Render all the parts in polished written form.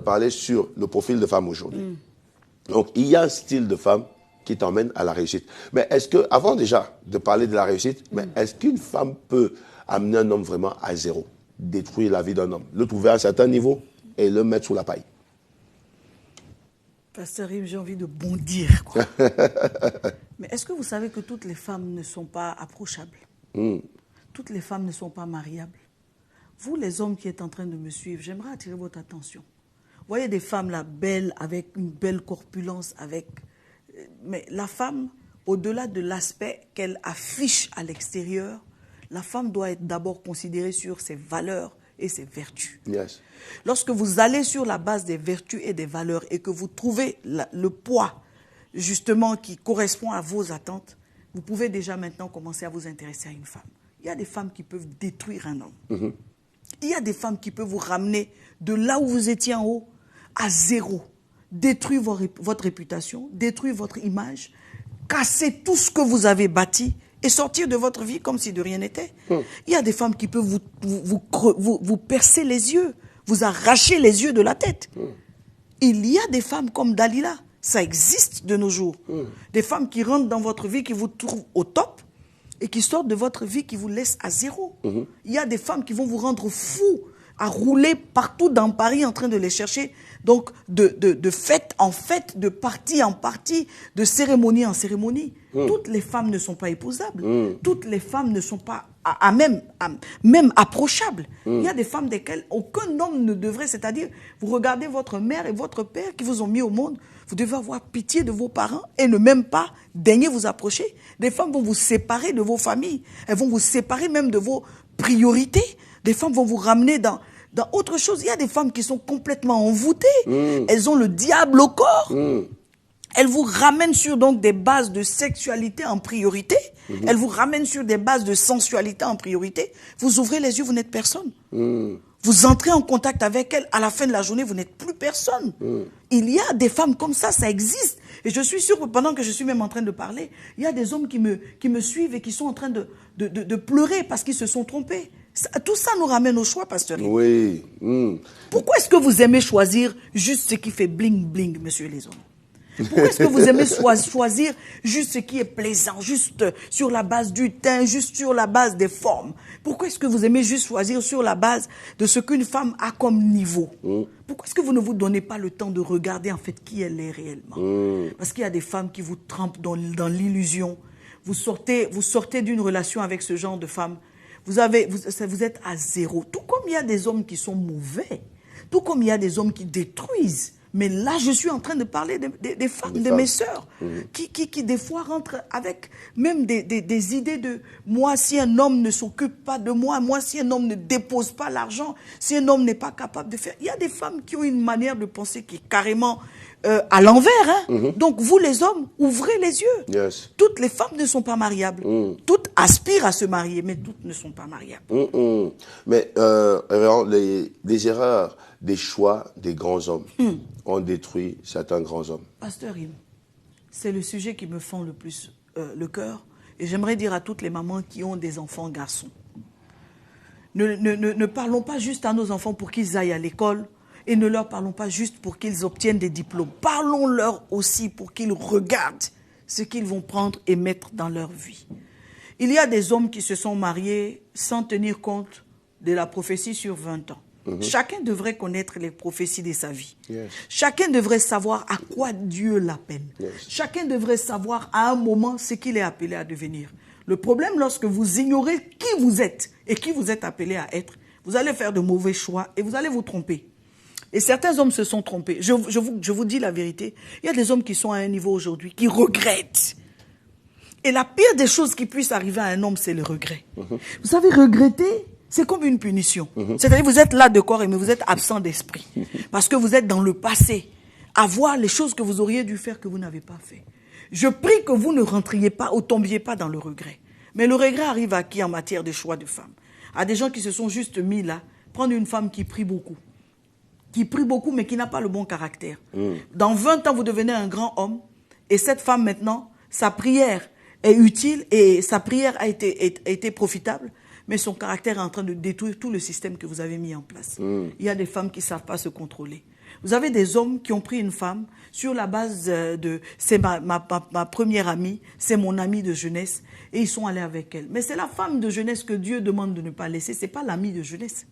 parler sur le profil de femme aujourd'hui. Donc, il y a un style de femme qui t'emmène à la réussite. Mais est-ce que, avant déjà de parler de la réussite, mais est-ce qu'une femme peut amener un homme vraiment à zéro, détruire la vie d'un homme, le trouver à un certain niveau et le mettre sous la paille? Pasteur Yves, j'ai envie de bondir, quoi. Mais est-ce que vous savez que toutes les femmes ne sont pas approchables? Toutes les femmes ne sont pas mariables. Vous, les hommes qui êtes en train de me suivre, j'aimerais attirer votre attention. Vous voyez des femmes là, belles, avec une belle corpulence, avec... Mais la femme, au-delà de l'aspect qu'elle affiche à l'extérieur, la femme doit être d'abord considérée sur ses valeurs et ses vertus. Yes. Lorsque vous allez sur la base des vertus et des valeurs et que vous trouvez le poids, justement, qui correspond à vos attentes, vous pouvez déjà maintenant commencer à vous intéresser à une femme. Il y a des femmes qui peuvent détruire un homme. Il y a des femmes qui peuvent vous ramener de là où vous étiez en haut à zéro. Détruire votre réputation, détruire votre image, casser tout ce que vous avez bâti et sortir de votre vie comme si de rien n'était. Il y a des femmes qui peuvent vous percer les yeux, vous arracher les yeux de la tête. Il y a des femmes comme Dalila, ça existe de nos jours. Des femmes qui rentrent dans votre vie, qui vous trouvent au top et qui sortent de votre vie, qui vous laissent à zéro. Il y a des femmes qui vont vous rendre fou, à rouler partout dans Paris en train de les chercher. Donc, de fête en fête, de partie en partie, de cérémonie en cérémonie. Toutes les femmes ne sont pas épousables. Toutes les femmes ne sont pas même approchables. Il y a des femmes desquelles aucun homme ne devrait, c'est-à-dire, vous regardez votre mère et votre père qui vous ont mis au monde, vous devez avoir pitié de vos parents et ne même pas daigner vous approcher. Des femmes vont vous séparer de vos familles. Elles vont vous séparer même de vos priorités. Des femmes vont vous ramener dans autre chose. Il y a des femmes qui sont complètement envoûtées. Elles ont le diable au corps. Elles vous ramènent sur donc des bases de sexualité en priorité. Elles vous ramènent sur des bases de sensualité en priorité. Vous ouvrez les yeux, vous n'êtes personne. Vous entrez en contact avec elles, à la fin de la journée, vous n'êtes plus personne. Il y a des femmes comme ça existe. Et je suis sûre que pendant que je suis même en train de parler, il y a des hommes qui me suivent et qui sont en train de pleurer parce qu'ils se sont trompés. Tout ça nous ramène au choix, pasteur. Oui. Pourquoi est-ce que vous aimez choisir juste ce qui fait bling-bling, messieurs les hommes? Pourquoi est-ce que vous aimez choisir juste ce qui est plaisant, juste sur la base du teint, juste sur la base des formes? Pourquoi est-ce que vous aimez juste choisir sur la base de ce qu'une femme a comme niveau? Pourquoi est-ce que vous ne vous donnez pas le temps de regarder en fait qui elle est réellement? Parce qu'il y a des femmes qui vous trempent dans l'illusion. Vous sortez d'une relation avec ce genre de femme. Vous êtes à zéro. Tout comme il y a des hommes qui sont mauvais. Tout comme il y a des hommes qui détruisent. Mais là, je suis en train de parler des femmes, de mes sœurs, qui des fois rentrent avec même des idées de « moi, si un homme ne s'occupe pas de moi, si un homme ne dépose pas l'argent, si un homme n'est pas capable de faire… » Il y a des femmes qui ont une manière de penser qui est carrément à l'envers. Donc, vous les hommes, ouvrez les yeux. Yes. Toutes les femmes ne sont pas mariables. Toutes aspirent à se marier, mais toutes ne sont pas mariables. Mais les erreurs des choix des grands hommes ont détruit certains grands hommes. Pasteur Im, c'est le sujet qui me fend le plus le cœur. Et j'aimerais dire à toutes les mamans qui ont des enfants garçons, ne parlons pas juste à nos enfants pour qu'ils aillent à l'école et ne leur parlons pas juste pour qu'ils obtiennent des diplômes. Parlons-leur aussi pour qu'ils regardent ce qu'ils vont prendre et mettre dans leur vie. Il y a des hommes qui se sont mariés sans tenir compte de la prophétie sur 20 ans. Chacun devrait connaître les prophéties de sa vie. Yes. Chacun devrait savoir à quoi Dieu l'appelle. Yes. Chacun devrait savoir à un moment ce qu'il est appelé à devenir. Le problème, lorsque vous ignorez qui vous êtes et qui vous êtes appelé à être, vous allez faire de mauvais choix et vous allez vous tromper. Et certains hommes se sont trompés. Je vous dis la vérité. Il y a des hommes qui sont à un niveau aujourd'hui qui regrettent. Et la pire des choses qui puissent arriver à un homme, c'est le regret. Vous savez, regretter, c'est comme une punition. C'est-à-dire, vous êtes là de corps, mais vous êtes absent d'esprit. Parce que vous êtes dans le passé, à voir les choses que vous auriez dû faire que vous n'avez pas fait. Je prie que vous ne rentriez pas ou tombiez pas dans le regret. Mais le regret arrive à qui en matière de choix de femmes? À des gens qui se sont juste mis là, prendre une femme qui prie beaucoup, mais qui n'a pas le bon caractère. Dans 20 ans, vous devenez un grand homme, et cette femme maintenant, sa prière est utile et sa prière a été profitable, mais son caractère est en train de détruire tout le système que vous avez mis en place. Il y a des femmes qui ne savent pas se contrôler. Vous avez des hommes qui ont pris une femme sur la base de « c'est ma première amie, c'est mon amie de jeunesse » et ils sont allés avec elle. Mais c'est la femme de jeunesse que Dieu demande de ne pas laisser, ce n'est pas l'amie de jeunesse.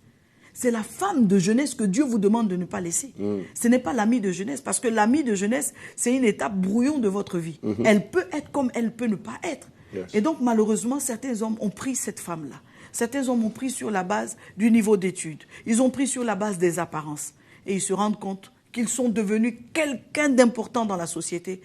C'est la femme de jeunesse que Dieu vous demande de ne pas laisser. Ce n'est pas l'amie de jeunesse, parce que l'amie de jeunesse, c'est une étape brouillon de votre vie. Elle peut être comme elle peut ne pas être. Et donc, malheureusement, certains hommes ont pris cette femme-là. Certains hommes ont pris sur la base du niveau d'études. Ils ont pris sur la base des apparences. Et ils se rendent compte qu'ils sont devenus quelqu'un d'important dans la société.